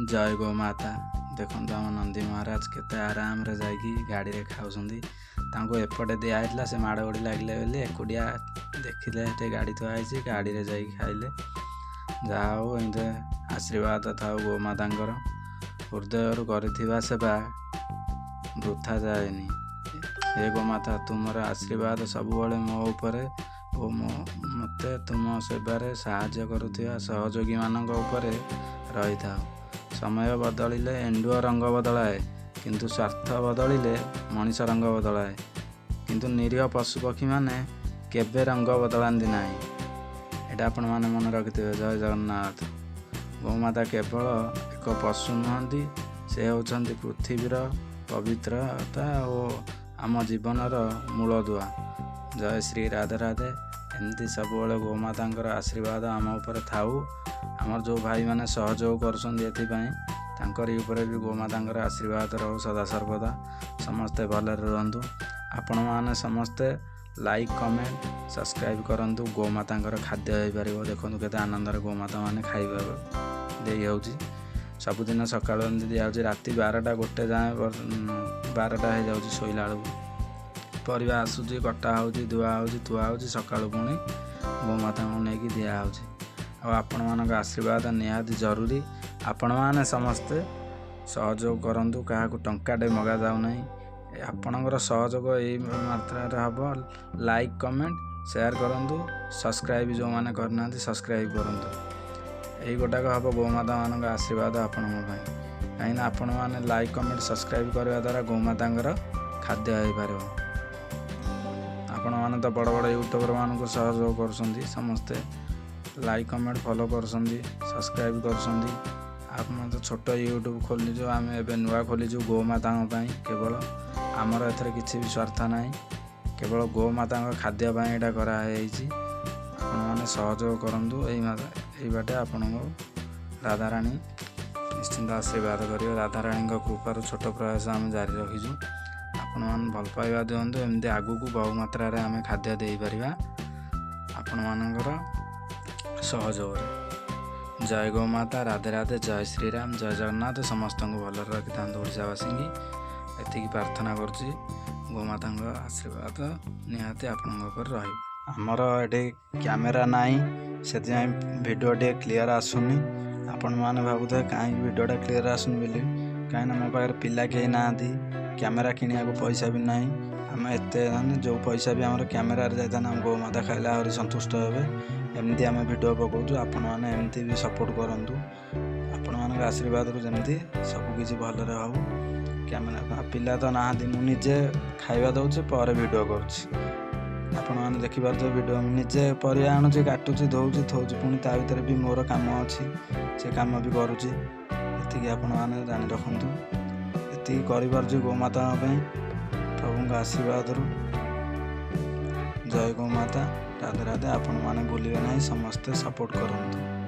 जय गौ माता। देखो आम नंदी महाराज केते आराम रे जाकि गाड़ी रे खाऊछंदी। तांको एपटे दिया से माड़ गोड़ी लगिले बोली एकुटिया देखिले हेटे गाड़ी थुआ होइछि गाड़ी रे जाकि खाइले। जा हो एंते आशीर्वाद थाउ गौ मातांकर हृदय करिथिबा सेवा वृथा जाएनी। हे गौ माता तुमर आशीर्वाद सबुबले मो उपरे ओ मते तुम सेवारे साहाय्य करुथिबा सहयोगी मानक उपरे रही था। समय बदलिले एंडुआ रंग बदलाए किंतु स्वार्थ बदलिले मनीष रंग बदलाए किंतु निरीह पशुपक्षी माने केबे रंग बदलांती नाही। एटा आपण माने मन रखिथिबे। जय जगन्नाथ। गौमाता केवल एक पशु नुहंती, से होउछंती पृथ्वीर पवित्रता और आम जीवनर मूलदुआ। जय श्री राधे राधे। एमती सबुबले गौमातांकर आशीर्वाद आम उपर थाउ। आमर जो भाई माने सहयोग करछंती एथिपाई तांकरी उपरे भी गौमातांकर आशीर्वाद रहो सदा सर्वदा। समस्ते भले रहंतु। आपण माने समस्ते लाइक कमेंट सब्सक्राइब करंतु। गौमातांकर खाद्य होई परिबो। देखंतु केते आनंदर गौमाता माने खाइबा देई होउची। सबुदिन सकाळ एमती दिया होउची राति 12टा गोटे जाए 12टा हो जाउची सोइला बेलू परिवा आसुची कटा होउची धुआ होउची थुआ होउची सकाळ पुणी गौमाता को नेकी दिया होउची। आपण मानक आशीर्वाद निहाती जरूरी। आपण माने समस्ते सहयोग करंतु। काहाकू टंकाटे मगा जाउ नहीं। आपणकर सहयोग एई मात्रा रे हबो। लाइक कमेंट शेयर करंतु। सब्सक्राइब जो माने करनांती सब्सक्राइब करंतु। एई गोटाक हबो गौमाता मानक आशीर्वाद आपणक पई। काई ना आपण माने लाइक कमेंट सब्सक्राइब करबा द्वारा गौमातांकर खाद्य होई पारिबो। आपण माने तो बड़ बड़ यूट्यूबर मानक सहयोग करछंती। समस्ते लाइक कमेंट फॉलो करछंती सब्सक्राइब करछंती। आप तो छोट यूट्यूब खोलीजु आम एबे नुआ खोलीजु गौमाता केवल आमर एथरे किछि भी स्वार्थ नाही। केवल गौमाता खाद्य पाई एटा करा हेछि। आपण माने सहयोग करंतु। एई बाटे आपनको राधाराणी निश्चिंत आशीर्वाद करियो। राधाराणी कृपार छोट प्रयास आम जारी रखीजु। आपण मान भल पाइबा दियंतु। एमती आगु को बहु मात्रा रे आमे खाद्य देई परिबा आपण मानकर सहयोग। जय गौ माता। राधे राधे। जय श्री राम। जय जगन्नाथ। समस्त को भल रखि था ओडिशावासी एति प्रार्थना करुच्ची। गौमाता आशीर्वाद निहाती आपण आमर ये कैमेरा नाई से वीडियो टे क्लियर आसुनी। आपण मैंने भावुए कहीं वीडियोटा क्लियर आसुनी बोली कहीं मो पाखे पिला कहीं ना कैमेरा किनिया को पैसा भी ना। आम एत जो पैसा भी आम कैमेरा जाता आम गौमाता खाइले आहरी सन्तुष्ट हे। एमती आम वीडियो पकाऊँ। आपण मैंने एमती भी सपोर्ट करूँ। आपण मान आशीर्वाद जमी सबकि भल हो। कैमेरा पिला तो ना मुझे खाଇବା दौचे पर वीडियो करुच्ची। आपण मैंने देखिपारे वीडियो निजे परिया आणुची काटुची धोची थोची पुणी ता भीतर भी मोर काम अच्छी से काम भी करुच्ची। एति आपण मैंने जानी रखु। एति कर गौमाता प्रभु आशीर्वाद। जय गौमाता। राधे राधे। आपण मैंने भूलिए ना समस्ते सपोर्ट करूँ।